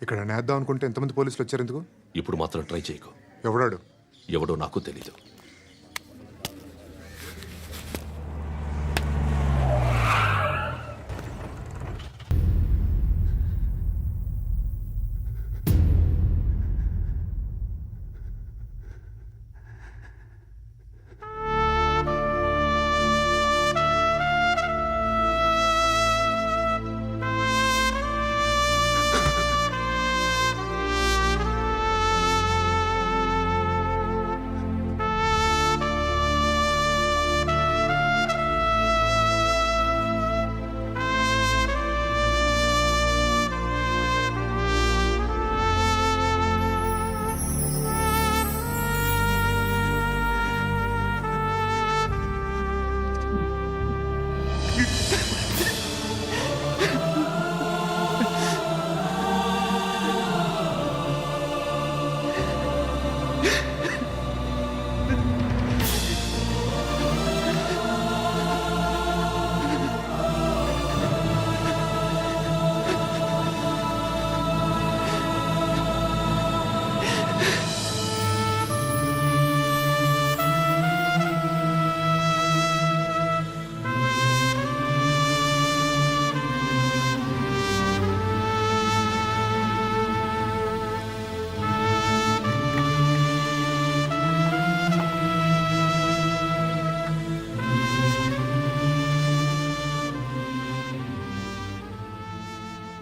ఇక్కడ నేద్దాం అనుకుంటే ఎంతమంది పోలీసులు వచ్చారు ఎందుకు? ఇప్పుడు మాత్రం ట్రై చేయకు. ఎవడాడు? ఎవడో నాకు తెలీదు.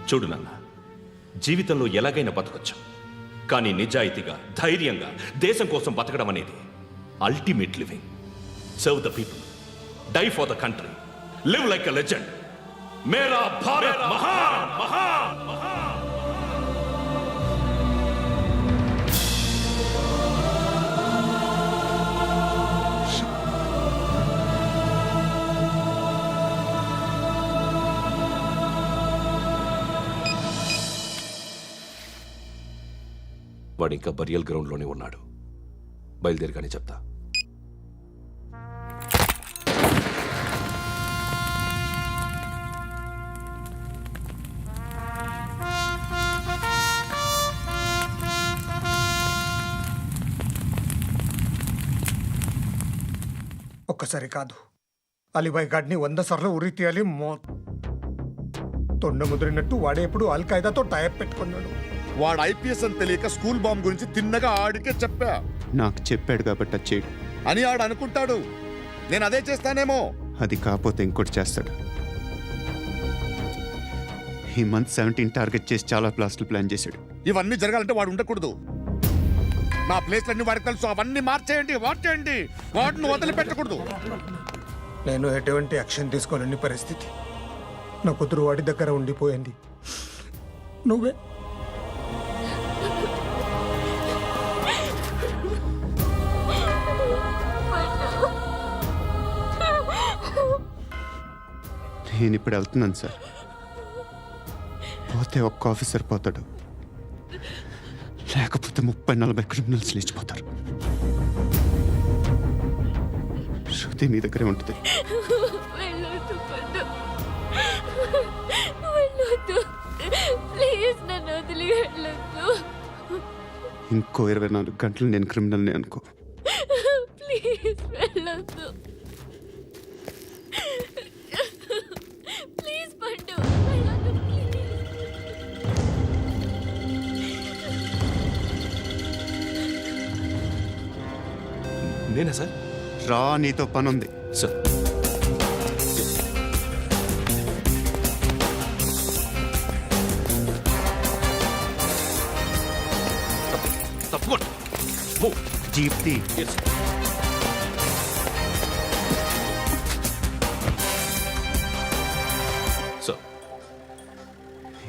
చూడు నాన్న, జీవితంలో ఎలాగైనా బతకొచ్చు, కానీ నిజాయితీగా ధైర్యంగా దేశం కోసం బతకడం అనేది ultimate living. Serve the people, die for the country, live like a legend. మేరా భారత్ మహాన్ మహాన్ మహాన్. వాడు ఇంకా బరియల్ గ్రౌండ్లోనే ఉన్నాడు. బయలుదేరగానే చెప్తా. ఒక్కసారి కాదు, అలీబాయ్ గాడిని 100 సార్లు ఉరి తీయాలి. తొండ ముదిరినట్టు వాడే ఎప్పుడు అల్ ఖైదాతో టైప్ పెట్టుకున్నాడు. వాడు ఐపీఎస్ అని తెలియక స్కూల్ బాంబ్ గురించి తిన్నగా ఆడికే చెప్పా. నాకు చెప్పాడు కాబట్టి అది చేయడు అని ఆడు అనుకుంటాడు. నేను అదే చేస్తానేమో. అది కాకపోతే ఇంకోటి చేస్తాడు. ఈ మంత్ 17 టార్గెట్ చేసి చాలా ప్లాస్టులు ప్లాన్ చేశాడు. ఇవన్నీ జరగాలంటే వాడు ఉండకూడదు. నా ప్లేస్లన్నీ వాడికి తెలుసు. అవన్నీ మార్చేయండి, వార్చేయండి. వాటిని వదిలిపెట్టకూడదు. నేను ఎటువంటి యాక్షన్ తీసుకోలేని పరిస్థితి. నా కూతురు వాడి దగ్గర ఉండిపోయింది. నువ్వే నేను ఇప్పుడు వెళ్తున్నాను సార్. పోతే ఒక్క ఆఫీసర్ పోతాడు, లేకపోతే 30-40 క్రిమినల్స్ లేచిపోతారు. శృతి మీ దగ్గరే ఉంటుంది. ఇంకో 24 గంటలు నేను క్రిమినల్ని అనుకో. ప్లీజ్ వెళ్ళొద్దు. ప్లీజ్ పండు, వెళ్ళొద్దు ప్లీజ్. నేనా సార్? రా, నీతో పనుంది సార్. తప్పకుండా జీప్తి. సార్,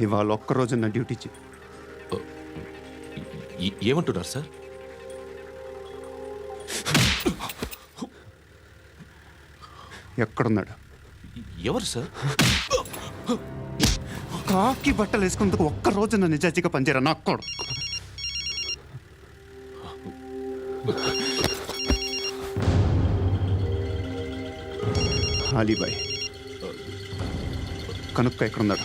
ఇవాళ ఒక్కరోజు నా డ్యూటీ చేయి. ఏమంటున్నారు సార్? ఎక్కడున్నాడు? ఎవరు సార్? కాకి బట్టలు వేసుకున్నందుకు ఒక్కరోజు నా నిజాజీగా పనిచేయరా నాకు కూడా. అలీబాయ్ కనుక్క ఎక్కడున్నాడు?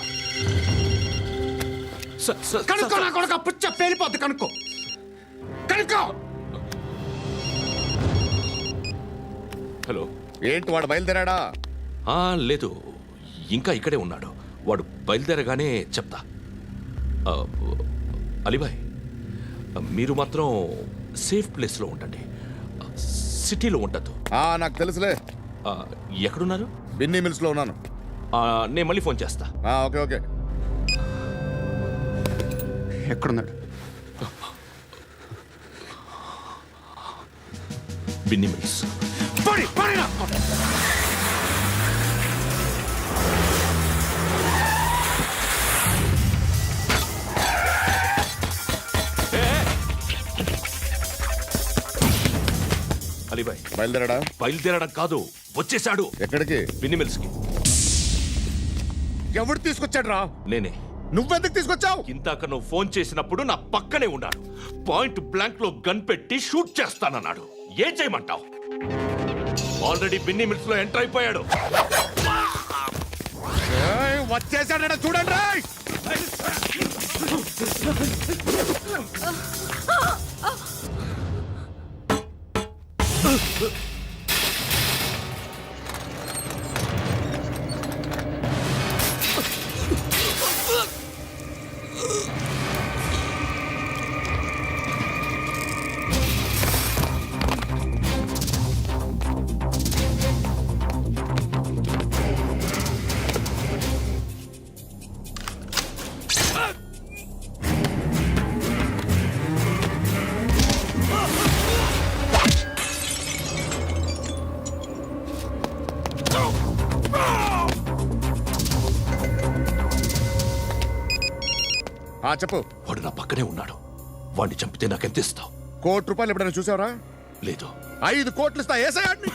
కనుక్కో నా కొడుకు పుచ్చ పేలిపోద్ది కనుక్కో కనుక్కో. హలో. ఏంటి వాడు బయలుదేరాడా? లేదు, ఇంకా ఇక్కడే ఉన్నాడు. వాడు బయలుదేరగానే చెప్తా. ఆ, అలీబాయ్, మీరు మాత్రం సేఫ్ ప్లేస్లో ఉండండి. సిటీలో ఉండద్దు. నాకు తెలుసులే. ఎక్కడున్నారు? బిన్నీ మిల్స్ లో ఉన్నాను. నేను మళ్ళీ ఫోన్ చేస్తా. Okay okay. ఎక్కడున్నాడు? బిన్నీ మిల్స్. పోనీ, పోనీ నా. అలీబాయ్, బయలుదేరాడా? బయలుదేరడం కాదు, వచ్చేశాడు ఎక్కడికి? బిన్నీ మిల్స్ కి. ఎవడు తీసుకొచ్చాడు రా? నేనే. నువ్వెందుకు తీసుకొచ్చావు? ఇందాక నువ్వు ఫోన్ చేసినప్పుడు నా పక్కనే ఉన్నాడు. పాయింట్ బ్లాంక్ లో గన్ పెట్టి షూట్ చేస్తానన్నాడు. ఏం చేయమంటావు? ఆల్రెడీ బిన్నీ మిల్స్ లో ఎంటర్ అయిపోయాడు. వచ్చేసాడ చూడండి రా. చెప్పు. వాడు నా పక్కనే ఉన్నాడు. వాడిని చంపితే నాకెంత ఇస్తావు? ₹1,00,00,000 ఎప్పుడైనా చూసావరా? లేదు. 5 కోట్లు ఇస్తా. ఏసయాడిని.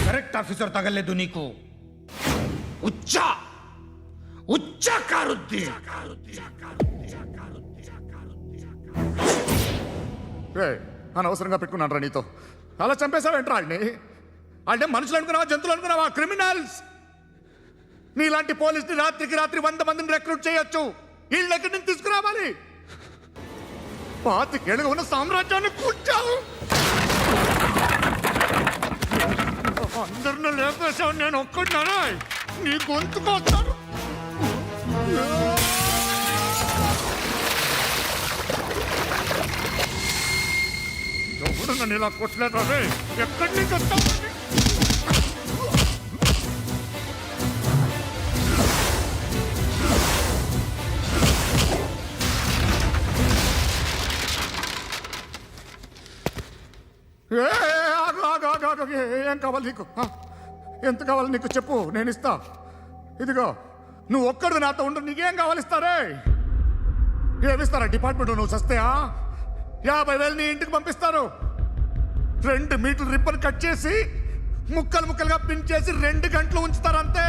కరెక్ట్ ఆఫీసర్ తగలేదు నీకు. ఉచ్చా ఉచ్చా కారుద్ది. అనవసరంగా పెట్టుకున్నాను రా నీతో. అలా చంపేశావేంట్రా ఆయన్ని? అంటే మనుషులు అనుకున్నావా, జంతువులు అనుకున్నావా? క్రిమినల్స్. నీలాంటి పోలీసుని రాత్రికి రాత్రి 100 మందిని రిక్రూట్ చేయొచ్చు. వీళ్ళ దగ్గర నుంచి తీసుకురావాలి. 25 ఏళ్ళుగా ఉన్న సామ్రాజ్యాన్ని కూర్చావు. అందరిని లేపేశావు, నేను ఒక్కడినారా? నీ గొంతుకొస్తాను. ఎవడు నన్ను ఇలా కొట్టలేదు రే? ఎక్కడి నుంచి వస్తావు? ఏం కావాలి నీకు? ఎంత కావాలి నీకు చెప్పు, నేను ఇస్తా. ఇదిగో నువ్వు ఒక్కడు నాతో ఉండు. నీకేం కావాలి ఇస్తారే? ఏమిస్తారా డిపార్ట్మెంట్? నువ్వు సస్తేయా? 50,000 నీ ఇంటికి పంపిస్తారు. 2 మీటర్లు రిబ్బన్ కట్ చేసి ముక్కలు ముక్కలుగా పిన్ చేసి 2 గంటలు ఉంచుతారు అంతే.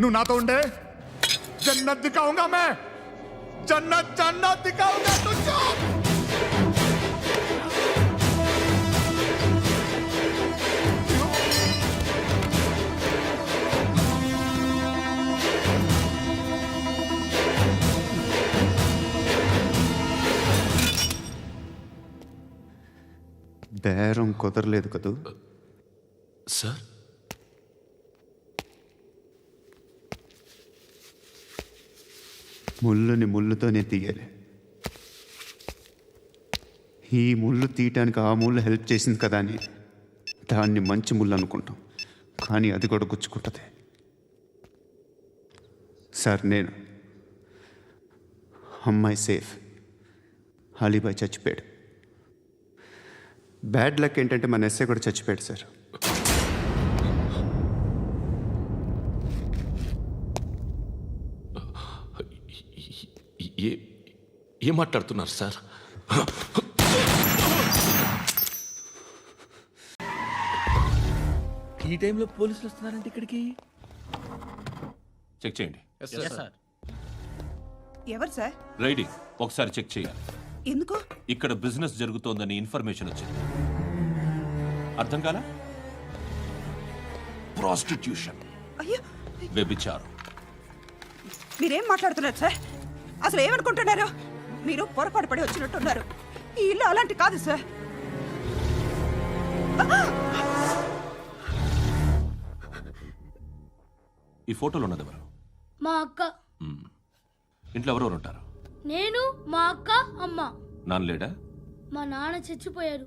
నువ్వు నాతో ఉండే జన్నత్ దిఖాऊंगा मैं, జన్నత్ జన్నత్ దిఖాऊंगा तुझको. బేరం కుదరలేదు కదూ. సార్, ముళ్ళుని ముళ్ళుతోనే తీయాలి. ఈ ముళ్ళు తీయటానికి ఆ ముళ్ళు హెల్ప్ చేసింది కదా అని దాన్ని మంచి ముళ్ళు అనుకుంటాం, కానీ అది కూడా గుచ్చుకుంటుంది. సార్, నేను అమ్మాయి సేఫ్, అలీబాయ్ చచ్చిపోయాడు. బ్యాడ్ లక్ ఏంటంటే మన ఎస్ఐ కూడా చచ్చిపోయాడు సార్. ఏం మాట్లాడుతున్నారు సార్? ఈ టైంలో పోలీసులు వస్తున్నారంటే ఇక్కడికి. చెక్ చేయండి. ఎవరు సార్? రైడీ ఒకసారి చెక్ చేయాలి. ఎందుకు? ఇక్కడ బిజినెస్ జరుగుతోందని ఇన్ఫర్మేషన్ వచ్చింది. అర్థం కాలా? ప్రాస్టిట్యూషన్, అయ్యో, వ్యభిచారం. మీరేం మాట్లాడుతున్నారు సార్? అసలు ఏమనుకుంటున్నారు? మీరు పొరపాటు పడి వచ్చినట్టున్నారు. ఈ ఇల్లు అలాంటి కాదు సార్. ఈ ఫోటోలో ఉన్నది ఎవరు? మా అక్క. ఇంట్లో ఎవరెవరు ఉంటారు? నేను, మా అక్క, అమ్మ. నాన్న లేడా? మా నాన్న చచ్చిపోయారు.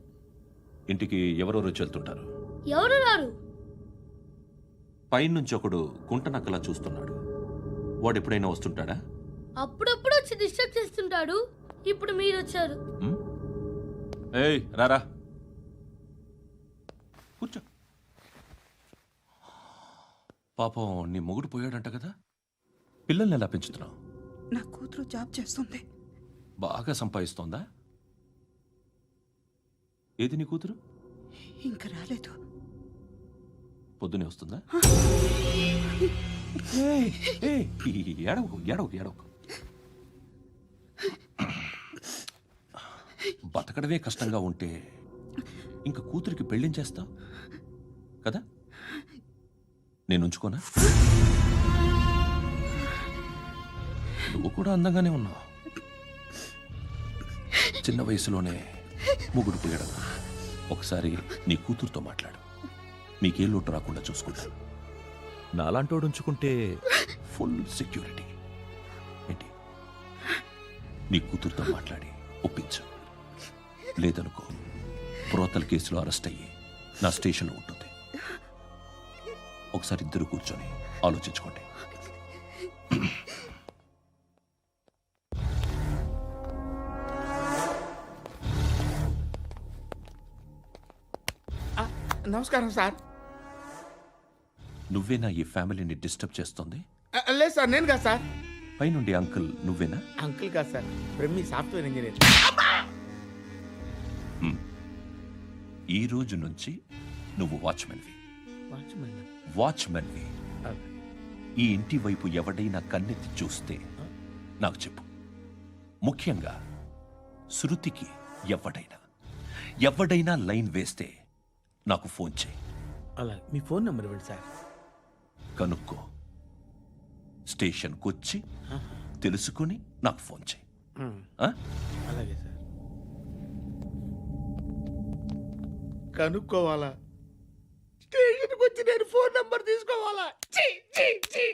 ఇంటికి ఎవరెవరు వచ్చి వెళ్తుంటారు? ఎవరు రారు. పైనుంచి ఒకడు గుంట నక్కలా చూస్తున్నాడు. వాడు ఎప్పుడైనా వస్తుంటాడా? అప్పుడప్పుడు వచ్చి డిస్టర్బ్ చేస్తుంటాడు. ఇప్పుడు మీరు వచ్చారు. ఏయ్ రారా, కూర్చో. పాపం నీ మొగుడు పోయాడంట కదా, పిల్లల్ని ఎలా పెంచుతున్నావు? నా కూతురు జాబ్ చేస్తుంది. బాగా సంపాదిస్తోందా? ఏది నీ కూతురు? ఇంకా రాలేదు. పొద్దునే వస్తుందా? ఏడవకు ఏడవకు ఏడవకు. బతకడమే కష్టంగా ఉంటే ఇంకా కూతురికి పెళ్ళించేస్తావు కదా? నేను ఉంచుకోనా? నువ్వు కూడా అందంగానే ఉన్నావు. చిన్న వయసులోనే ముగ్గుడు పోయడం. ఒకసారి నీ కూతురుతో మాట్లాడు. మీకే లోటు రాకుండా చూసుకుంటాను. నాలాంటోడు ఉంచుకుంటే ఫుల్ సెక్యూరిటీ. ఏంటి? నీ కూతురుతో మాట్లాడి ఒప్పించు. లేదనుకో, ప్రోతల కేసులో అరెస్ట్ అయ్యి నా స్టేషన్లో ఉంటుంది. ఒకసారి ఇద్దరు కూర్చొని ఆలోచించుకోండి. నమస్కారం సార్. నువ్వేనా ఈ ఫ్యామిలీని డిస్టర్బ్ చేస్తుంది? లేదు సార్, నేను కాదు సార్. పైనుండి అంకుల్ నువ్వేనా? అంకుల్ కాదు సార్, బ్రహ్మి సాఫ్ట్వేర్ ఇంజనీర్. ఈ రోజు నుంచి నువ్వు వాచ్మెన్వి. వాచ్మెన్ వాచ్మెన్వి. ఈ ఇంటి వైపు ఎవడైనా కన్నెత్తి చూస్తే నాకు చెప్పు. ముఖ్యంగా శృతికి ఎవడైనా లైన్ వేస్తే నాకు ఫోన్ చేయి. అలా మీ ఫోన్ నెంబర్ ఇవ్వండి సార్. కనుక్కో, స్టేషన్కి వచ్చి తెలుసుకుని నాకు ఫోన్ చేయి. ఆ? అలాగే సార్. కనుక్కోవాలా? స్టేషన్కి వచ్చి నేను ఫోన్ నెంబర్ తీసుకోవాలా? ఛీ, ఛీ, ఛీ.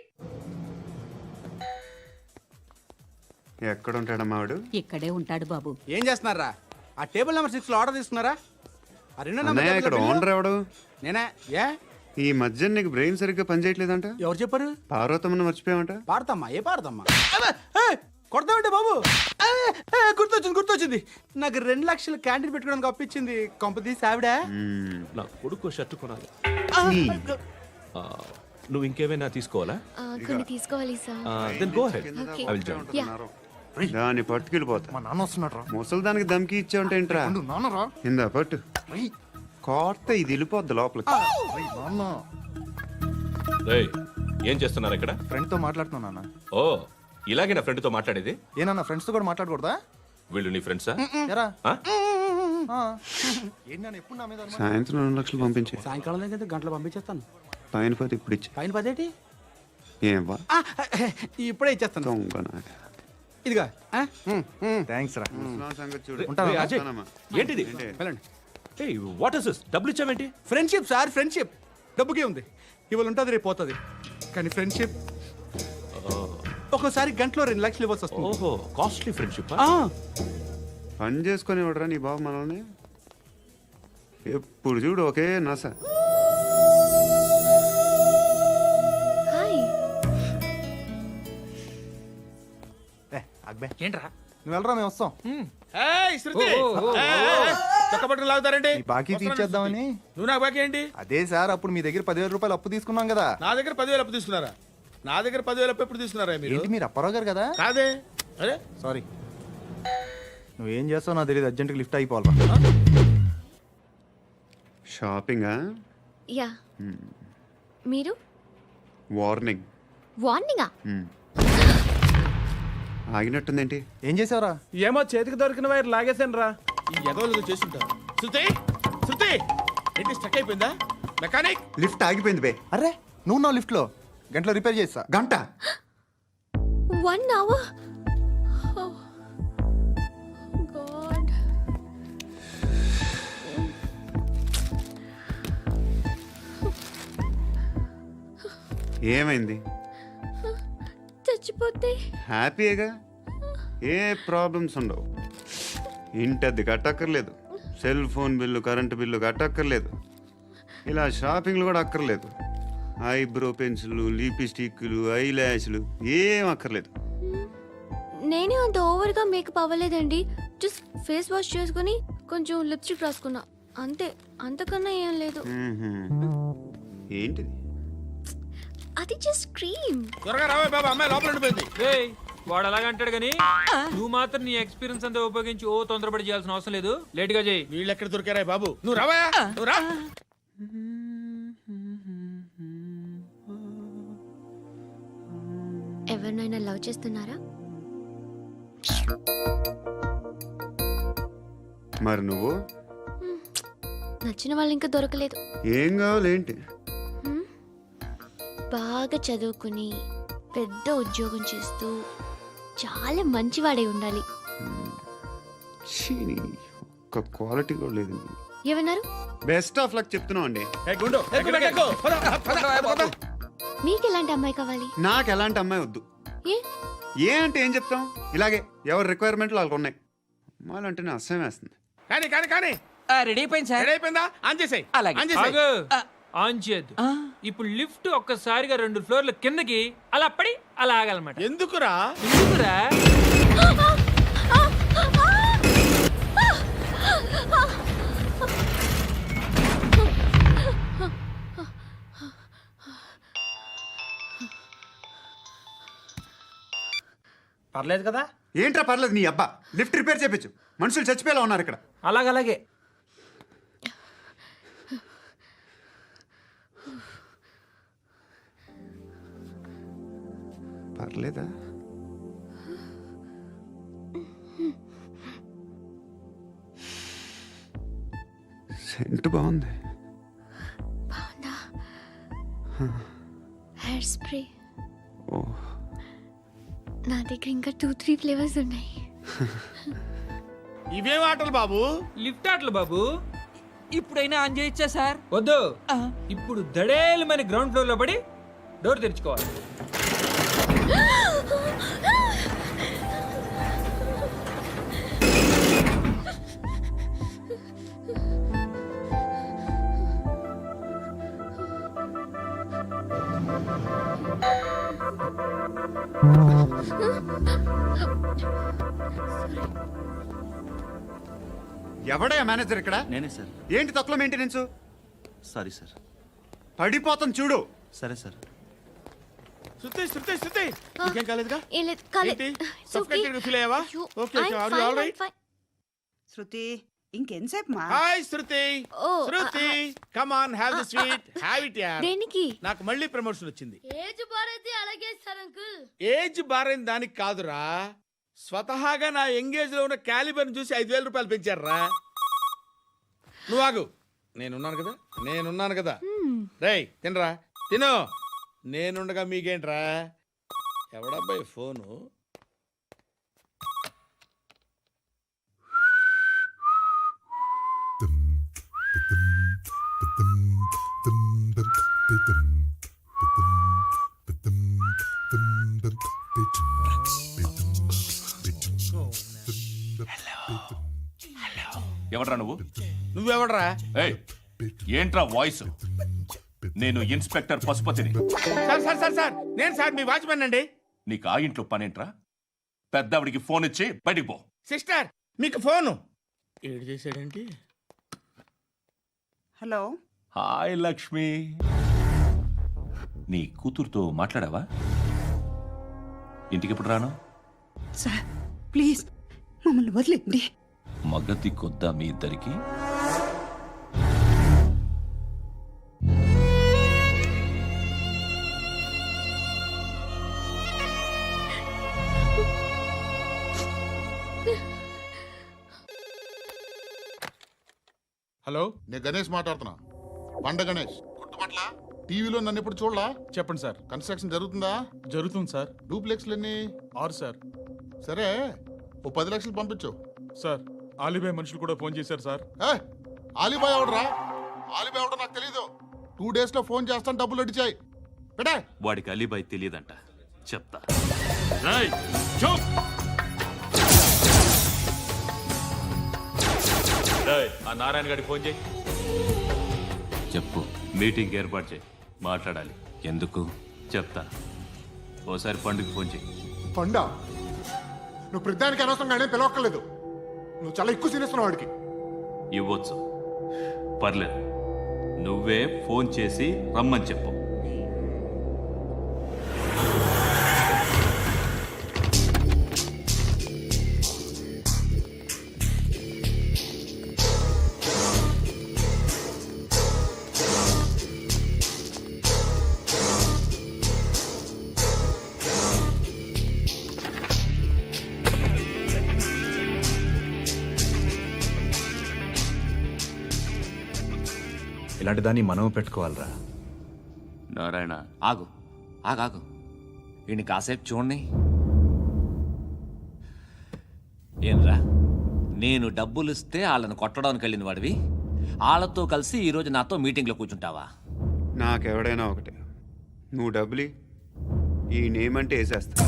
ఎక్కడ ఉంటాడమ్మా వాడు? ఇక్కడే ఉంటాడు బాబు. ఏం చేస్తున్నారా? ఆ టేబుల్ నెంబర్ 6 లో ఆర్డర్ తీసుకున్నారా? ఆ రెండో నెంబర్ అన్నయ్య, ఇక్కడ టేబుల్ ఓనర్ ఎవడు? నేనే. ఏ ఈ మధ్య నీకు బ్రెయిన్ సరిగ్గా పనిచేయట్లేదంట. ఎవరు చెప్పారు? పార్వతమ్మను మర్చిపోయామంట. పాడతామ్మా. ఏ పాడతామ్మా? కొడతామంటే బాబు. గుర్తొచ్చింది. నాకు 2 లక్షలు క్యాంటీన్ పెట్టుకోవడానికి అప్పించింది కొంపతీసి ఆవిడ. నా కొడుకు షర్టు కొనాలి. నువ్వు ఇంకేమైనా తీసుకోవాలా? కొన్ని తీసుకోవాలి sir. Then go ahead. Okay. I will join. దాన్ని పట్టుకెళ్ళిపోతా. మా నాన్న వస్తున్నాడు రా. ముసలి దానికి దమ్కి ఇచ్చావంటే ఏంట్రా? నాన్నరా. ఇందా పట్టు. కోర్త ఇది వెళ్ళిపోద్ది లోపలికి. నాన్న రేయ్, ఏం చేస్తున్నారు ఇక్కడ? ఫ్రెండ్ తో మాట్లాడుతున్నా నాన్న. ఓ, ఇలాగే నా ఫ్రెండ్తో మాట్లాడేది? ఏనన్నా ఫ్రెండ్స్ తో కూడా మాట్లాడకూడదా? వీళ్ళు నీ ఫ్రెండ్సా? ఎరా ఆ? ఏంటి నాన్న ఎప్పుడు నా మీద అనుమానం? సాయంత్రం 2 లక్షలు పంపించే. సాయంకాలం దగ్గర గంటలు పంపించేస్తాను. పైన పోతే ఇప్పుడు ఇచ్చే. పైన 10 ఏం వా ఇప్పుడే ఇచ్చేస్తాను. దొంగనా. ఇదిగా థ్యాంక్స్ రా. ముసలాం సంగతి చూడు. రేయ్, అజయ్, ఉంటానమ్మా. ఏంటిది? వెళ్ళండి. ఏయ్, వాట్ ఇస్ దిస్? డబ్బులు ఇచ్చావేంటి? Friendship sir, friendship. డబ్బుకే ఉంది. ఇవాళ ఉంటుంది, రేపు పోతుంది. కానీ ఫ్రెండ్షిప్ ఒక్కోసారి గంటలో 2 లక్షలు ఇవ్వాల్సి వస్తుంది. ఓహో, కాస్ట్లీ ఫ్రెండ్షిప్. పని చేసుకొని ఇవ్వడరా నీ బాబు మనల్ని? ఎప్పుడు చూడు ఒకే నస. హాయ్. ఏంట్రా నువ్వు వెళ్ళరా, మేము వస్తాం. చక్కబట్టలు లాగుతారండి. ఈ బాకీ తీర్చేద్దామని. నువ్వు నాకు బాకీ ఏంటి? అదే సార్, అప్పుడు మీ దగ్గర 10,000 రూపాయలు అప్పు తీసుకున్నాం కదా. నా దగ్గర 10,000 అప్పు తీసుకున్నారా? నా దగ్గర 10,000 అప్పు ఎప్పుడు తీసుకున్నారా మీరు? ఏంటి మీరు అప్పారావు గారు కదా? కాదే. అరే సారీ. నువ్వేం చేస్తావు నాకు తెలియదు, అర్జెంట్గా లిఫ్ట్ అయిపోవాలరా. షాపింగా? యా. మీరు వార్నింగ్. వార్నింగా? ఆగినట్టుందేంటి? ఏం చేసావురా? ఏమో చేతికి దొరికిన వైర్ లాగేసాను రా. ఈ ఎగవలు చేస్తుంటారు. శృతి, శృతి, ఏంటి స్టక్ అయిపోయిందా? మెకానిక్. లిఫ్ట్ ఆగిపోయింది బే. అరే నువ్వు నా లిఫ్ట్లో గంటలో రిపేర్ చేస్తా. గంట? 1 hour? Oh. God. ఏమైంది? చచ్చిపోతే హ్యాపీగా, ఏ ప్రాబ్లమ్స్ ఉండవు. ఇంటద్ది కట్టక్కర్లేదు, cell phone bill, current bill కట్టక్కర్లేదు, ఇలా షాపింగ్లు కూడా అక్కర్లేదు. ఐబ్రో పెన్సిల్లు, లిప్స్టిక్లు, ఐ ల్యాష్లు ఏం అక్కర్లేదు. నేనే అంత ఓవర్గా మేకప్ అవ్వలేదండి. జస్ట్ ఫేస్ వాష్ చేసుకుని కొంచెం లిప్స్టిక్ రాసుకున్నా అంతే. అంతకన్నా ఏం లేదు. ఏంటిది? అది జస్ట్ క్రీమ్. త్వరగా రావే బాబా, అమ్మాయి లోపల ఉండిపోయింది. వాడు అలాగంటాడు కానీ నువ్వు మాత్రం నీ ఎక్స్పీరియన్స్ అంతా ఉపయోగించి తొందరపడి చేయాల్సిన అవసరం లేదు. లేట్ గా చేయి. వీళ్ళు ఎక్కడ దొరికారా బాబు? నువ్వు రావా, నువ్వు రా. ఎవరినైనా లవ్ చేస్తున్నారా? మరి నువ్వు? నచ్చిన వాళ్ళు ఇంకా దొరకలేదు. ఏం కావాలి ఏంటి? బాగా చదువుకుని పెద్ద ఉద్యోగం చేస్తూ చాలా మంచివాడై ఉండాలి. ఒక్క క్వాలిటీ కూడా లేదు. ఏమన్నారు? బెస్ట్ ఆఫ్ లక్ చెప్తున్నావు అండి. గుండు ఎక్కు, ఎక్కు. మీకు ఎలాంటి అమ్మాయి కావాలి? నాకు ఎలాంటి అమ్మాయి వద్దు. ఏ అంటే ఏం చెప్తాం, ఇలాగే ఎవరి రిక్వైర్మెంట్లు వాళ్ళకు ఉన్నాయి. అమ్మాయిలు అంటే నేను అసహ్యం వేస్తుంది. కానీ కానీ కానీ రెడీ అయిపోయింది సార్. రెడీ అయిపోయిందా? ఆన్ చేసేయ్. ఆన్ చేసేయ్. ఆగు. ఆన్ చేయద్దు. ఇప్పుడు లిఫ్ట్ ఒక్కసారిగా 2 ఫ్లోర్ల కిందకి అలా పడి అలా ఆగాలన్నమాట. ఎందుకురా? ఎందుకురా? పర్లేదు కదా? ఏంట్రా పర్లేదు నీ అబ్బా. లిఫ్ట్ రిపేర్ చేయించు, మనుషులు చచ్చిపోయేలా ఉన్నారు ఇక్కడ. అలాగలాగే. పర్లేదా? సెంట్ బాగుంది. బాగుందా? హెయిర్ స్ప్రే ఓ, నా దగ్గర ఇంకా 2-3 ఫ్లేవర్స్ ఉన్నాయి. ఇవేం ఆటలు బాబు? లిఫ్ట్ ఆటలు బాబు. ఇప్పుడైనా ఆన్ చేయొచ్చా సార్? వద్దు, ఇప్పుడు దడేలు మన గ్రౌండ్ ఫ్లోర్ లో పడి డోర్ తెరుచుకోవాలి. ఎవడయ్యా మేనేజర్ ఇక్కడ? నేనే సార్. ఏంటి తక్కువ మెయింటెనెన్స్? Sorry sir. పడిపోతాం చూడు. సరే సార్. శృతి శృతి శృతి ఇంకేం కాలేదుగా? ఏం లేదు, కాలేదు. ఏంటి? It's okay. Suffocated feel అయ్యావా? అయ్యో, Okay, I'm are you fine, all right? I'm fine. Shruti ఇంకెంతసేపు మా hi Shruti. Oh, Shruti come on have the sweet. Have it యార్. దేనికి? నాకు మళ్ళీ ప్రమోషన్ వచ్చింది. ఏజ్ బారైతే అలాగే సార్ అంకుల్. ఏజ్ బారైన దానికి కాదురా, స్వతహాగా నా ఎంగేజ్ లో ఉన్న క్యాలిబర్ చూసి 5,000 రూపాయలు పెంచారా. నువ్వు ఆగు, నేనున్నాను కదా. రేయ్ తినరా, తిను. నేనుండగా మీకేంట్రా? ఎవడబ్బాయి ఫోను? ఎవడ్రా నువ్వు? నువ్వెవడరా? ఏయ్, ఏంట్రా వాయిస్? నేను ఇన్స్పెక్టర్ పశుపతిని. సార్ నేను సార్ మీ వాచ్మెన్ అండి. నీకు ఆ ఇంట్లో పనేంట్రా? పెద్దవిడికి ఫోన్ ఇచ్చి బయటికి పో. సిస్టర్ మీకు ఫోను. ఏడు చేశాడేంటి? హలో హాయ్ లక్ష్మి, నీ కూతురుతో మాట్లాడావా? ఇంటికి ఎప్పుడు రాను? సార్ ప్లీజ్ మమ్మల్ని వదిలేండి. మగతి కొద్దా మీ ఇద్దరికి? హలో, నేను గణేష్ మాట్లాడుతున్నా. బండ గణేష్ గుర్తుపట్ల? టీవీలో నన్ను ఎప్పుడు చూడలా? చెప్పండి సార్. కన్స్ట్రక్షన్ జరుగుతుందా? జరుగుతుంది సార్. డూప్లెక్స్లు ఎన్ని? 6 సార్. సరే, ఓ 10 లక్షలు పంపించు. సార్ ఆలిబాయ్ మనుషులు కూడా ఫోన్ చేశారు సార్. ఆలిబాయ్ ఎవడరా? ఆలిబాయ్ ఎవడో నాకు తెలీదు. 2 days లో ఫోన్ చేస్తాను, డబ్బులు అడిచాయి పెట్టే. వాడికి అలీబాయ్ తెలియదంట, చెప్తా. ఆ నారాయణ గారికి ఫోన్ చేయి. చెప్పు. మీటింగ్ ఏర్పాటు చేయి, మాట్లాడాలి. ఎందుకు? చెప్తా. ఓసారి పండుగ ఫోన్ చేయి. పండా, నువ్వు ప్రతిదానికి అనవసరంగానే పిలవక్కర్లేదు. నువ్వు చాలా ఎక్కువ సీనిస్తున్నావు వాడికి. ఇవ్వచ్చు, పర్లేదు. నువ్వే ఫోన్ చేసి రమ్మని చెప్పు. ఇలాంటి దాన్ని మనం పెట్టుకోవాలరా. నారాయణ ఆగు ఆగాగు, ఈయన కాసేపు చూడండి. ఏంరా, నేను డబ్బులు ఇస్తే వాళ్ళని కొట్టడానికి వెళ్ళిన వాడివి, వాళ్ళతో కలిసి ఈరోజు నాతో మీటింగ్లో కూర్చుంటావా? నాకెవడైనా ఒకటే, నువ్వు డబ్బులి, ఈ నేమ్ అంటే వేసేస్తా.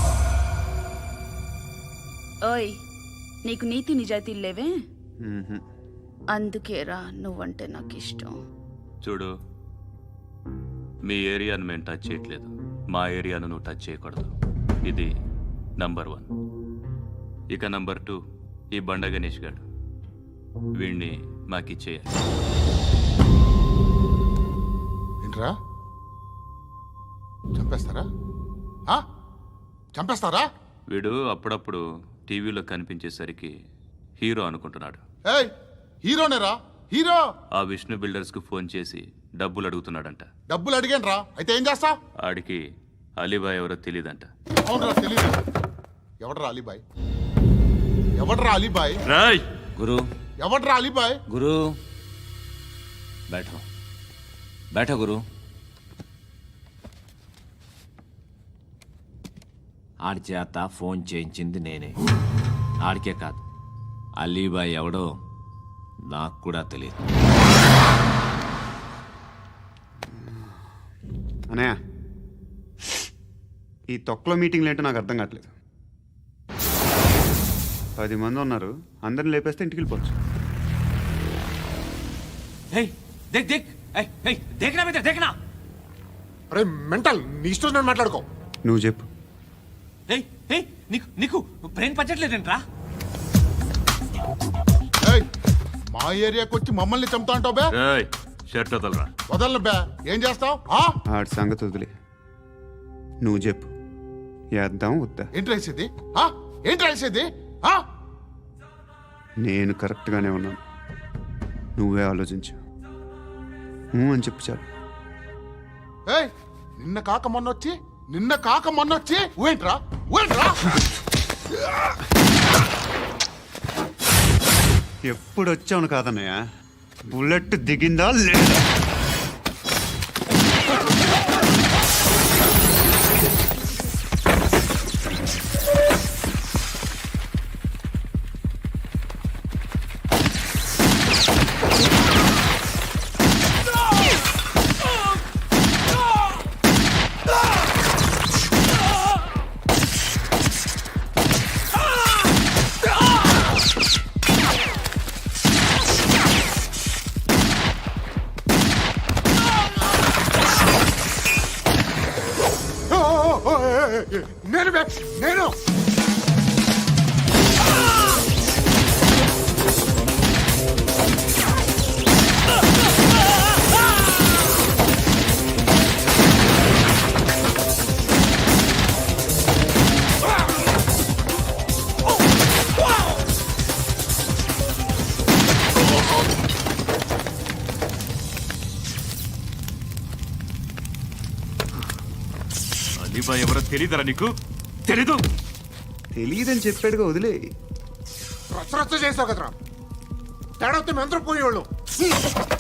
ఓయ్, నీకు నీతి నిజాయితీలు లేవే, మ్మ్హ. అందుకేరా నువ్వంటే నాకు ఇష్టం. చూడు, మీ ఏరియాను మేము టచ్ చేయట్లేదు, మా ఏరియాను నువ్వు టచ్ చేయకూడదు. ఇది నంబర్ 1. ఇక నంబర్ 2, ఈ బండ గణేష్ గారు, వీణ్ణి మాకిచ్చేయాలి. ఏంట్రా, చంపేస్తారా? చంపేస్తారా? వీడు అప్పుడప్పుడు టీవీలో కనిపించేసరికి హీరో అనుకుంటున్నాడు. ఏయ్, హీరోనేరా, హీరో. ఆ విష్ణు బిల్డర్స్కు ఫోన్ చేసి డబ్బులు అడుగుతున్నాడంట. డబ్బులు అడిగాను రా, అయితే ఏం చేస్తా? ఆడికి అలీబాయ్ ఎవరో తెలియదంట. అవునరా తెలీదు. ఎవడ్రా అలీబాయ్? ఎవడ్రా అలీబాయ్? రాయ్ గురు ఎవడ్రా అలీబాయ్? గురు बैठो बैठो गुरु ఆడి చేత ఫోన్ చేయించింది నేనే. ఆడికే కాదు, అలీబాయ్ ఎవడో నాకు కూడా తెలియదు. అనయ్య, ఈ తొక్కలో మీటింగ్లు ఏంటో నాకు అర్థం కావట్లేదు. 10 మంది ఉన్నారు, అందరిని లేపేస్తే ఇంటికి వెళ్ళిపోవచ్చు. देख देख देखना मित्र देखना. అరే మెంటల్, నీ ఇష్టం నేను మాట్లాడుకో. నువ్వు చెప్పు. నీకు నీకు బ్రెయిన్ పచ్చట్లేదంట్రా. ఏయ్, మా ఏరియాకి వచ్చి మమ్మల్ని చంపుతా అంటావు బే? రాయ్ షర్ట్ వదలరా. వదలను బే. ఏం చేస్తావు? ఆడి సంగతి వదిలే, నువ్వు చెప్పు. వేద్దాం వద్దా? ఏంటి రాసేది? ఏంటి రాసేది? నేను కరెక్ట్గానే ఉన్నాను, నువ్వే ఆలోచించు. అని చెప్పు చాలు. ఏయ్, నిన్న కాక మొన్నొచ్చి ఊయంట్రా. ఎప్పుడు వచ్చావును కాదన్నయ్య, బుల్లెట్ దిగిందా లేదా? నేను బే, నేను. అలీబాయ్ ఎవరో తెలియదరా నీకు? తెలీదు. తెలియదని చెప్పాడుగా, వదిలే. రచ్చ చేసావు కదరా. తేడా వస్తే మెంతరం పోయేవాళ్ళు.